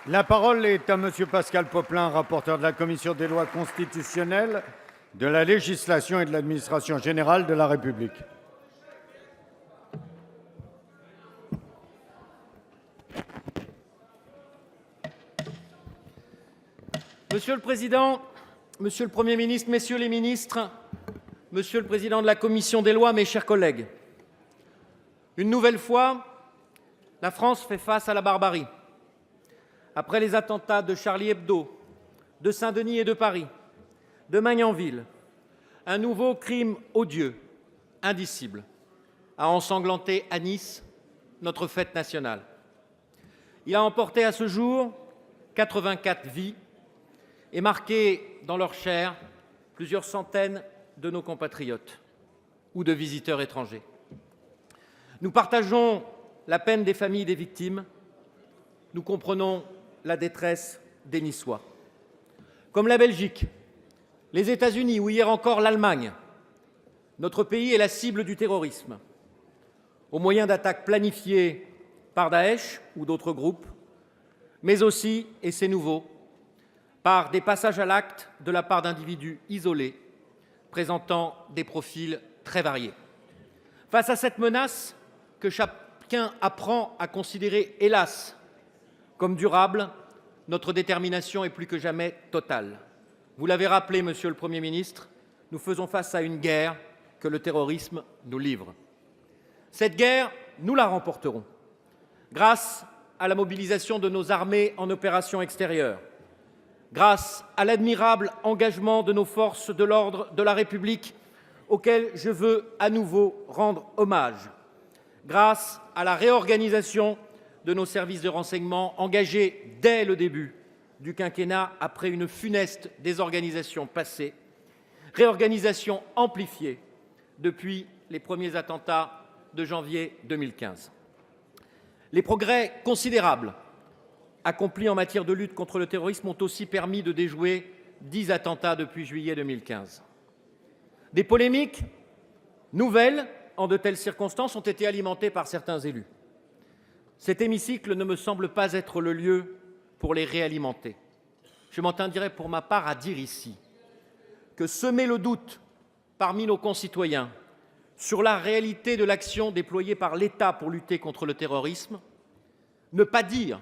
La parole est à Monsieur Pascal Popelin, rapporteur de la Commission des lois constitutionnelles, de la législation et de l'administration générale de la République. Monsieur le Président, Monsieur le Premier ministre, Messieurs les ministres, Monsieur le Président de la Commission des lois, mes chers collègues, une nouvelle fois, la France fait face à la barbarie. Après les attentats de Charlie Hebdo, de Saint-Denis et de Paris, de Magnanville, un nouveau crime odieux, indicible, a ensanglanté à Nice notre fête nationale. Il a emporté à ce jour 84 vies et marqué dans leur chair plusieurs centaines de nos compatriotes ou de visiteurs étrangers. Nous partageons la peine des familles des victimes, nous comprenons la détresse des Niçois. Comme la Belgique, les États-Unis ou hier encore l'Allemagne, notre pays est la cible du terrorisme, au moyen d'attaques planifiées par Daesh ou d'autres groupes, mais aussi, et c'est nouveau, par des passages à l'acte de la part d'individus isolés, présentant des profils très variés. Face à cette menace que chacun apprend à considérer, hélas, comme durable, notre détermination est plus que jamais totale. Vous l'avez rappelé, Monsieur le Premier ministre, nous faisons face à une guerre que le terrorisme nous livre. Cette guerre, nous la remporterons grâce à la mobilisation de nos armées en opérations extérieures, grâce à l'admirable engagement de nos forces de l'ordre de la République, auxquelles je veux à nouveau rendre hommage, grâce à la réorganisation de nos services de renseignement engagés dès le début du quinquennat après une funeste désorganisation passée, réorganisation amplifiée depuis les premiers attentats de janvier 2015. Les progrès considérables accomplis en matière de lutte contre le terrorisme ont aussi permis de déjouer 10 attentats depuis juillet 2015. Des polémiques nouvelles en de telles circonstances ont été alimentées par certains élus. Cet hémicycle ne me semble pas être le lieu pour les réalimenter. Je m'entendrai pour ma part à dire ici que semer le doute parmi nos concitoyens sur la réalité de l'action déployée par l'État pour lutter contre le terrorisme, ne pas dire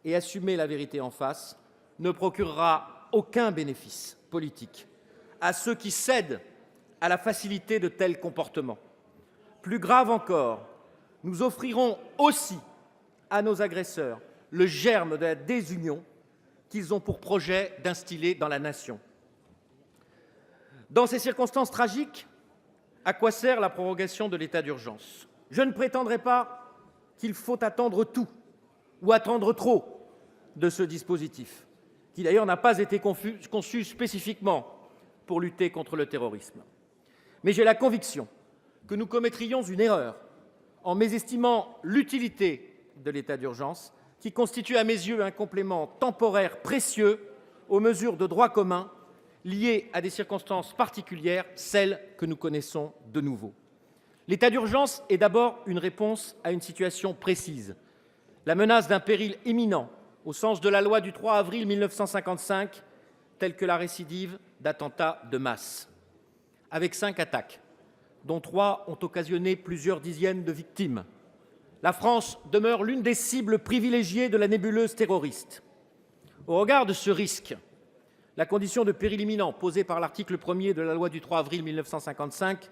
et assumer la vérité en face, ne procurera aucun bénéfice politique à ceux qui cèdent à la facilité de tels comportements. Plus grave encore, nous offrirons aussi à nos agresseurs le germe de la désunion qu'ils ont pour projet d'instiller dans la nation. Dans ces circonstances tragiques, à quoi sert la prorogation de l'état d'urgence? Je ne prétendrai pas qu'il faut attendre tout ou attendre trop de ce dispositif, qui d'ailleurs n'a pas été conçu spécifiquement pour lutter contre le terrorisme. Mais j'ai la conviction que nous commettrions une erreur en mésestimant l'utilité de l'état d'urgence, qui constitue à mes yeux un complément temporaire précieux aux mesures de droit commun liées à des circonstances particulières, celles que nous connaissons de nouveau. L'état d'urgence est d'abord une réponse à une situation précise, la menace d'un péril imminent au sens de la loi du 3 avril 1955, telle que la récidive d'attentats de masse, avec 5 attaques, dont 3 ont occasionné plusieurs dizaines de victimes. La France demeure l'une des cibles privilégiées de la nébuleuse terroriste. Au regard de ce risque, la condition de péril imminent posée par l'article 1er de la loi du 3 avril 1955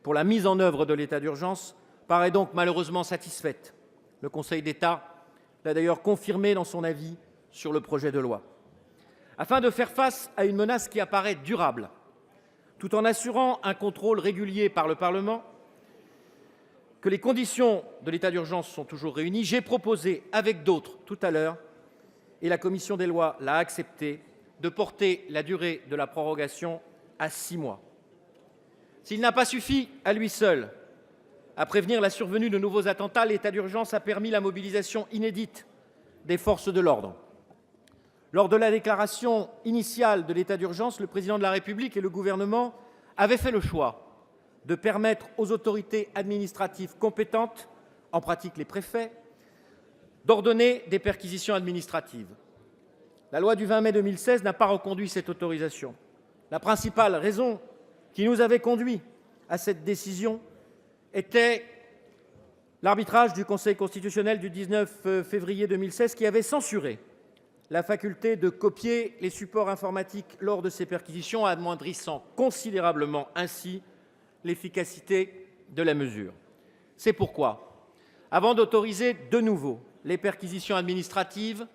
pour la mise en œuvre de l'état d'urgence paraît donc malheureusement satisfaite. Le Conseil d'État l'a d'ailleurs confirmé dans son avis sur le projet de loi. Afin de faire face à une menace qui apparaît durable, tout en assurant un contrôle régulier par le Parlement, que les conditions de l'état d'urgence sont toujours réunies, j'ai proposé avec d'autres tout à l'heure, et la commission des lois l'a accepté, de porter la durée de la prorogation à 6 mois. S'il n'a pas suffi à lui seul à prévenir la survenue de nouveaux attentats, l'état d'urgence a permis la mobilisation inédite des forces de l'ordre. Lors de la déclaration initiale de l'état d'urgence, le Président de la République et le Gouvernement avaient fait le choix de permettre aux autorités administratives compétentes, en pratique les préfets, d'ordonner des perquisitions administratives. La loi du 20 mai 2016 n'a pas reconduit cette autorisation. La principale raison qui nous avait conduits à cette décision était l'arbitrage du Conseil constitutionnel du 19 février 2016 qui avait censuré la faculté de copier les supports informatiques lors de ces perquisitions, amoindrissant considérablement ainsi l'efficacité de la mesure. C'est pourquoi, avant d'autoriser de nouveau les perquisitions administratives,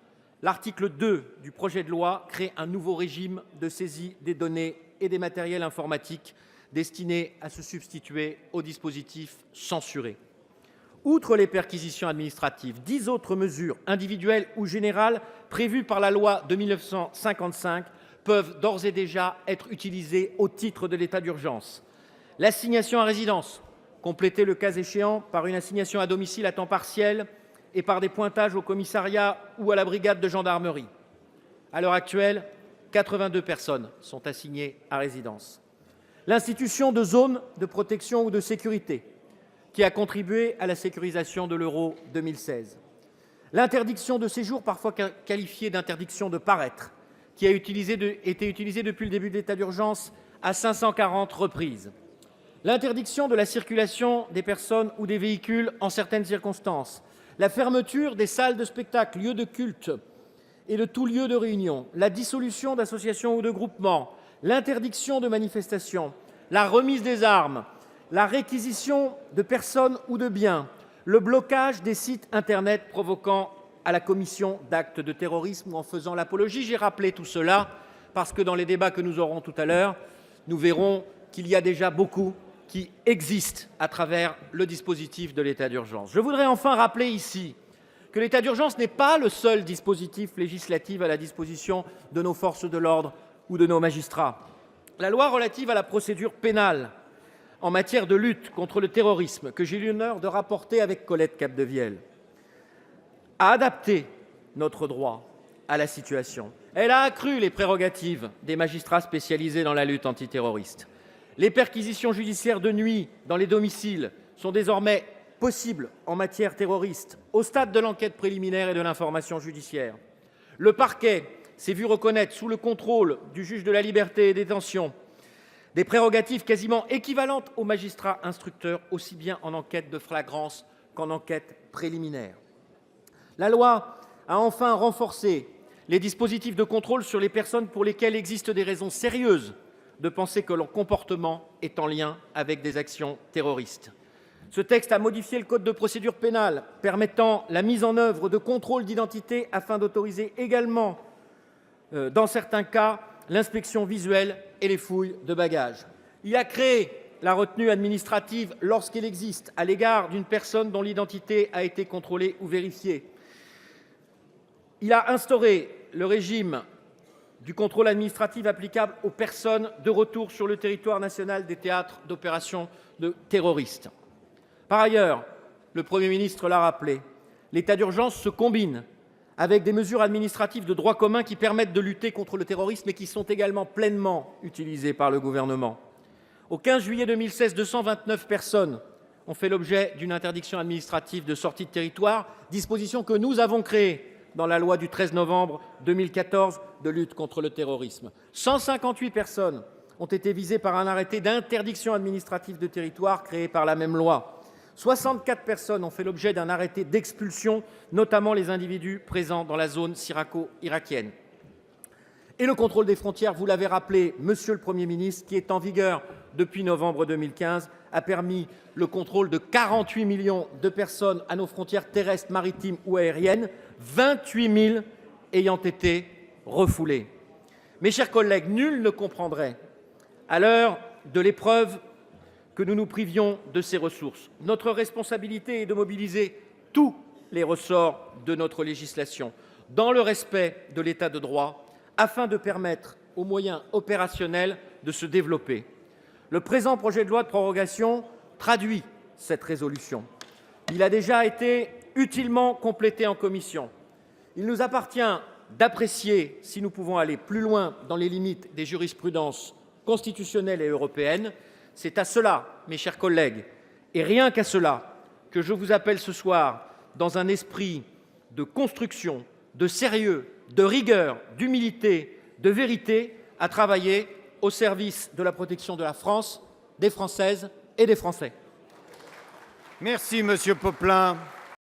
l'article 2 du projet de loi crée un nouveau régime de saisie des données et des matériels informatiques destiné à se substituer aux dispositifs censurés. Outre les perquisitions administratives, 10 autres mesures individuelles ou générales prévues par la loi de 1955 peuvent d'ores et déjà être utilisées au titre de l'état d'urgence. L'assignation à résidence, complétée le cas échéant par une assignation à domicile à temps partiel et par des pointages au commissariat ou à la brigade de gendarmerie. À l'heure actuelle, 82 personnes sont assignées à résidence. L'institution de zones de protection ou de sécurité, qui a contribué à la sécurisation de l'Euro 2016. L'interdiction de séjour, parfois qualifiée d'interdiction de paraître, qui a été utilisée depuis le début de l'état d'urgence à 540 reprises. L'interdiction de la circulation des personnes ou des véhicules en certaines circonstances. La fermeture des salles de spectacle, lieux de culte et de tout lieu de réunion. La dissolution d'associations ou de groupements. L'interdiction de manifestations. La remise des armes. La réquisition de personnes ou de biens, le blocage des sites internet provoquant à la commission d'actes de terrorisme ou en faisant l'apologie. J'ai rappelé tout cela parce que dans les débats que nous aurons tout à l'heure, nous verrons qu'il y a déjà beaucoup qui existent à travers le dispositif de l'état d'urgence. Je voudrais enfin rappeler ici que l'état d'urgence n'est pas le seul dispositif législatif à la disposition de nos forces de l'ordre ou de nos magistrats. La loi relative à la procédure pénale en matière de lutte contre le terrorisme, que j'ai eu l'honneur de rapporter avec Colette Capdevielle, a adapté notre droit à la situation. Elle a accru les prérogatives des magistrats spécialisés dans la lutte antiterroriste. Les perquisitions judiciaires de nuit dans les domiciles sont désormais possibles en matière terroriste, au stade de l'enquête préliminaire et de l'information judiciaire. Le parquet s'est vu reconnaître, sous le contrôle du juge de la liberté et détention, des prérogatives quasiment équivalentes aux magistrats instructeurs, aussi bien en enquête de flagrance qu'en enquête préliminaire. La loi a enfin renforcé les dispositifs de contrôle sur les personnes pour lesquelles existent des raisons sérieuses de penser que leur comportement est en lien avec des actions terroristes. Ce texte a modifié le code de procédure pénale, permettant la mise en œuvre de contrôles d'identité afin d'autoriser également, dans certains cas, l'inspection visuelle et les fouilles de bagages. Il a créé la retenue administrative lorsqu'elle existe à l'égard d'une personne dont l'identité a été contrôlée ou vérifiée. Il a instauré le régime du contrôle administratif applicable aux personnes de retour sur le territoire national des théâtres d'opérations de terroristes. Par ailleurs, le Premier ministre l'a rappelé, l'état d'urgence se combine avec des mesures administratives de droit commun qui permettent de lutter contre le terrorisme et qui sont également pleinement utilisées par le gouvernement. Au 15 juillet 2016, 229 personnes ont fait l'objet d'une interdiction administrative de sortie de territoire, disposition que nous avons créée dans la loi du 13 novembre 2014 de lutte contre le terrorisme. 158 personnes ont été visées par un arrêté d'interdiction administrative de territoire créé par la même loi. 64 personnes ont fait l'objet d'un arrêté d'expulsion, notamment les individus présents dans la zone syrako-irakienne. Et le contrôle des frontières, vous l'avez rappelé, Monsieur le Premier ministre, qui est en vigueur depuis novembre 2015, a permis le contrôle de 48 millions de personnes à nos frontières terrestres, maritimes ou aériennes, 28 000 ayant été refoulées. Mes chers collègues, nul ne comprendrait, à l'heure de l'épreuve, que nous nous privions de ces ressources. Notre responsabilité est de mobiliser tous les ressorts de notre législation, dans le respect de l'état de droit, afin de permettre aux moyens opérationnels de se développer. Le présent projet de loi de prorogation traduit cette résolution. Il a déjà été utilement complété en commission. Il nous appartient d'apprécier si nous pouvons aller plus loin dans les limites des jurisprudences constitutionnelles et européennes. C'est à cela, mes chers collègues, et rien qu'à cela, que je vous appelle ce soir dans un esprit de construction, de sérieux, de rigueur, d'humilité, de vérité à travailler au service de la protection de la France, des Françaises et des Français. Merci, Monsieur Poplin.